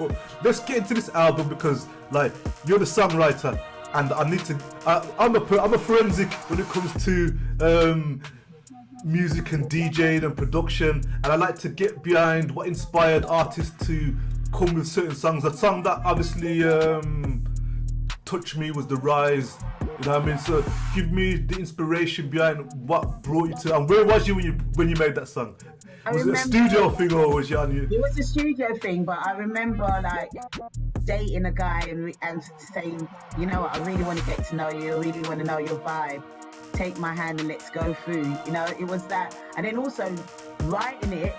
But let's get into this album because, like, you're the songwriter, and I need to. I'm a forensic when it comes to music and DJing and production, and I like to get behind what inspired artists to come with certain songs. A song that obviously touched me was The Rise. You know what I mean? So give me the inspiration behind what brought you to, and where was you when you made that song? Was it a studio thing or was you on you? It was a studio thing, but I remember like dating a guy and saying, you know what, I really want to get to know you, I really want to know your vibe. Take my hand and let's go through. You know, it was that, and then also writing it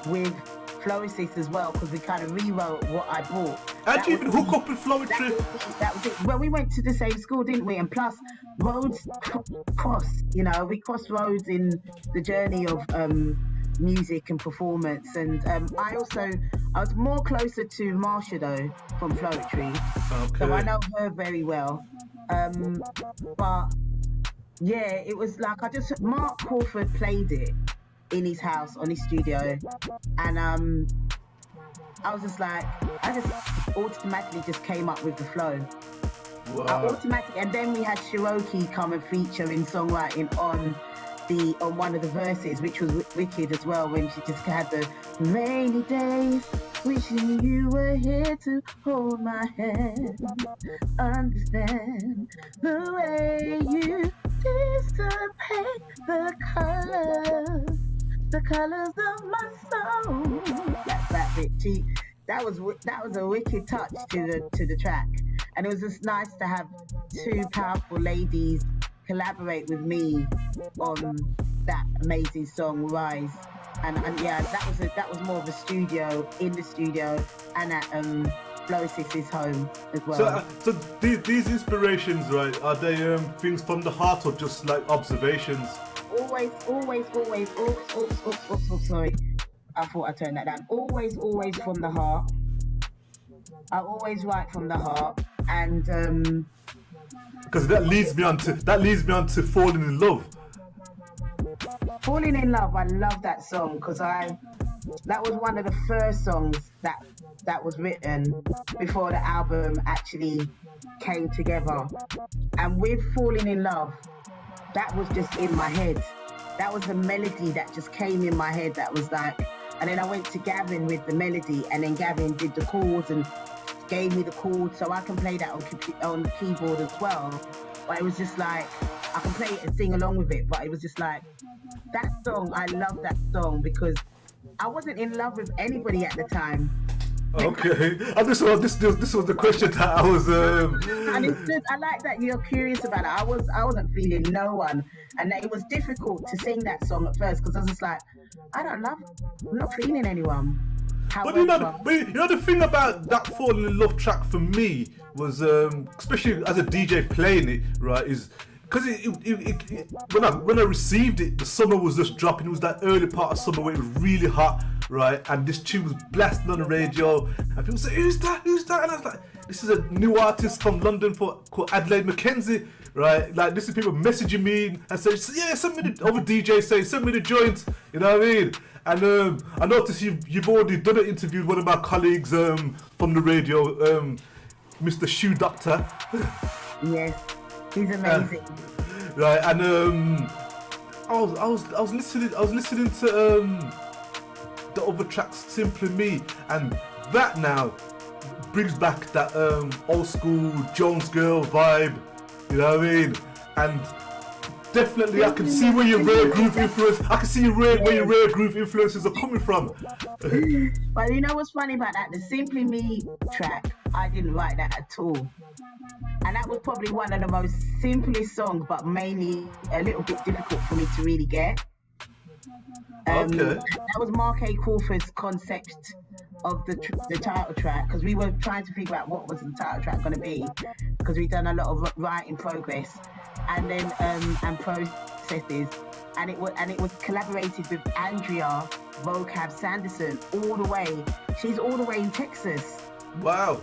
with Floetry as well, because we kind of rewrote what I bought. How'd you even hook up with Floetry? That was it. Well, we went to the same school, didn't we? And plus, roads cross. You know, we crossed roads in the journey of music and performance. And I was more closer to Marsha though from Floetry, so I know her very well. But yeah, it was like Mark Crawford played it in his house on his studio, and I was just like, I just automatically just came up with the flow. Wow. And then we had Cherokee come and feature in songwriting on one of the verses, which was wicked as well, when she just had the rainy days, wishing you were here to hold my hand, understand the way you dissipate the colors of my soul. That's that bit. That was a wicked touch to the track, and it was just nice to have two powerful ladies collaborate with me on that amazing song Rise, and yeah, that was more of a studio, in the studio, and at Floetry's home as well. So these inspirations, right, are they things from the heart or just like observations? Always, sorry, I thought I turned that down. Always from the heart. I always write from the heart, and because that leads me on to Falling in Love. Falling in Love, I love that song because that was one of the first songs that was written before the album actually came together. And with Falling in Love, that was just in my head. That was the melody that just came in my head. That was like, and then I went to Gavin with the melody, and then Gavin did the chords and gave me the chords, so I can play that on the keyboard as well. But it was just like, I can play it and sing along with it, but it was just like, that song, I love that song because I wasn't in love with anybody at the time. Okay, and this was the question that I was. And it's just, I like that you're curious about it. I wasn't feeling no one, and it was difficult to sing that song at first because I was just like, I'm not feeling anyone. But you know the thing about that Falling in Love track for me was, especially as a DJ playing it, right, is because when I received it, the summer was just dropping. It was that early part of summer where it was really hot, right, and this tune was blasting on the radio, and people say, who's that? And I was like, this is a new artist from London called Adelaide Mackenzie, right? Like, this is people messaging me and saying, yeah, send me the other DJ saying, send me the joint, you know what I mean? And I noticed you've already done an interview with one of my colleagues from the radio, Mr. Shoe Doctor. Yes, he's amazing. Right, and I was listening to the other tracks, Simply Me, and that now brings back that old school Jones Girl vibe, you know what I mean? And definitely, I can see where your rare groove influence. I can see where your rare groove influences are coming from. But you know what's funny about that? The Simply Me track, I didn't write that at all, and that was probably one of the most simplest songs, but mainly a little bit difficult for me to really get. Okay. That was Mark A. Crawford's concept of the title track, because we were trying to figure out what was the title track going to be, because we'd done a lot of writing progress and then and processes, and it was collaborated with Andrea Vocab Sanderson all the way. She's all the way in Texas. Wow.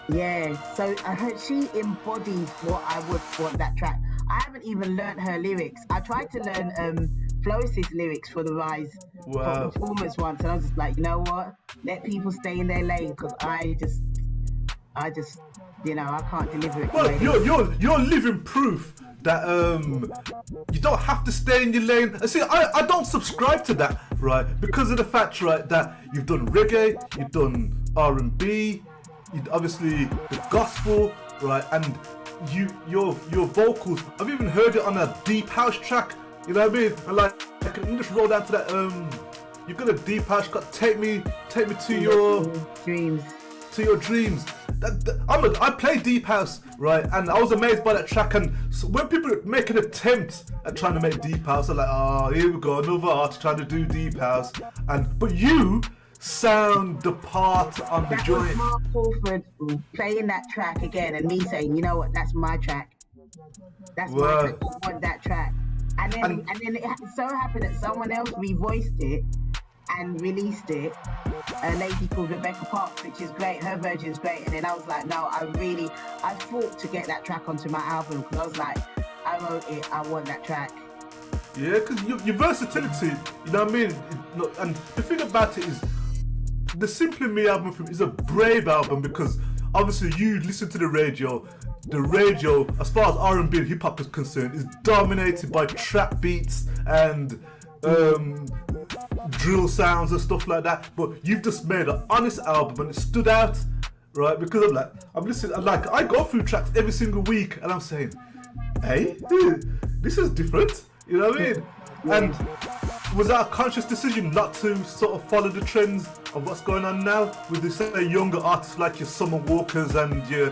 Yeah, so I heard she embodies what I would want that track. I haven't even learnt her lyrics. I tried to learn Flo's lyrics for the Rise Wow. performance once, and I was just like, you know what? Let people stay in their lane, because I just, I can't deliver it. Well, you're living proof that you don't have to stay in your lane. And see, I don't subscribe to that, right? Because of the fact, right, that you've done reggae, you've done R&B, obviously the gospel, right, and your vocals. I've even heard it on a deep house track. You know what I mean? And like, I can just roll down to that. You've got a deep house. Got take me to your dreams. To your dreams. I play deep house, right? And I was amazed by that track. And so when people make an attempt at trying to make deep house, they're like, oh, here we go, another artist trying to do deep house. But you sound the part on the joint. Was Mark Crawford playing that track again, and me saying, you know what, that's my track. That's my track. I want that track. And then it so happened that someone else revoiced it and released it, a lady called Rebecca Parks, which is great. Her version's great. And then I was like, no, I fought to get that track onto my album, because I was like, I wrote it, I want that track. Yeah, because your versatility, you know what I mean? And the thing about it is, the Simply Me album is a brave album, because obviously you listen to the radio. The radio, as far as R&B and hip hop is concerned, is dominated by trap beats and drill sounds and stuff like that. But you've just made an honest album, and it stood out, right? Because I'm listening, like, I go through tracks every single week, and I'm saying, hey, this is different. You know what I mean? Yeah. And was that a conscious decision not to sort of follow the trends of what's going on now with the say younger artists like your Summer Walkers and your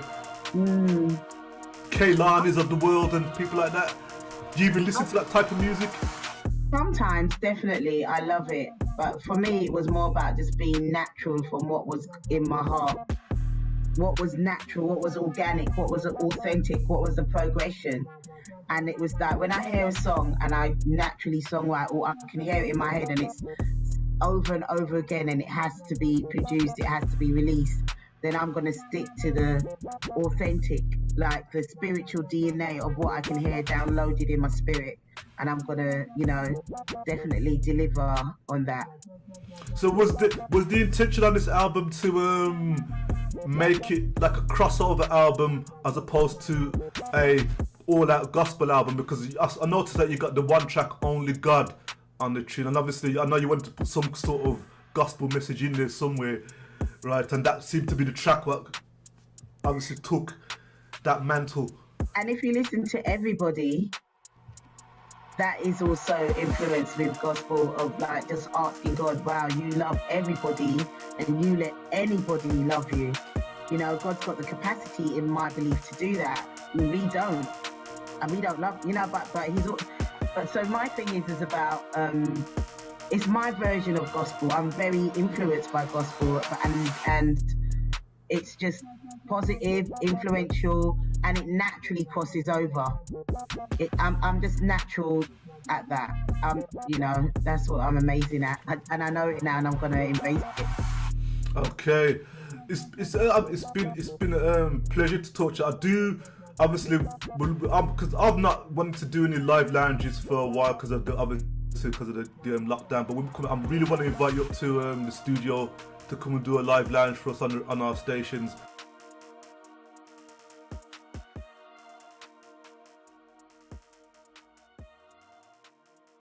Kaylanis of the world and people like that? Do you even listen to that type of music? Sometimes, definitely, I love it. But for me, it was more about just being natural from what was in my heart. What was natural, what was organic, what was authentic, what was the progression. And it was like, when I hear a song and I naturally songwrite, or I can hear it in my head and it's over and over again and it has to be produced, it has to be released, then I'm going to stick to the authentic, like the spiritual DNA of what I can hear downloaded in my spirit. And I'm going to, definitely deliver on that. So was the intention on this album to make it like a crossover album as opposed to a all-out gospel album? Because I noticed that you got the one track Only God on the tune, and obviously I know you wanted to put some sort of gospel message in there somewhere, right? And that seemed to be the track what obviously took that mantle. And if you listen to Everybody, that is also influenced with gospel, of like just asking God, wow, you love everybody and you let anybody love you. God's got the capacity, in my belief, to do that. We don't. And we don't love, but he's all. But so my thing is about, it's my version of gospel. I'm very influenced by gospel, and it's just positive, influential, and it naturally crosses over. I'm just natural at that. That's what I'm amazing at, and I know it now, and I'm gonna embrace it. Okay, it's been a pleasure to talk to you. I do. Obviously, because I've not wanted to do any live lounges for a while because of the lockdown. But I really want to invite you up to the studio to come and do a live lounge for us on our stations.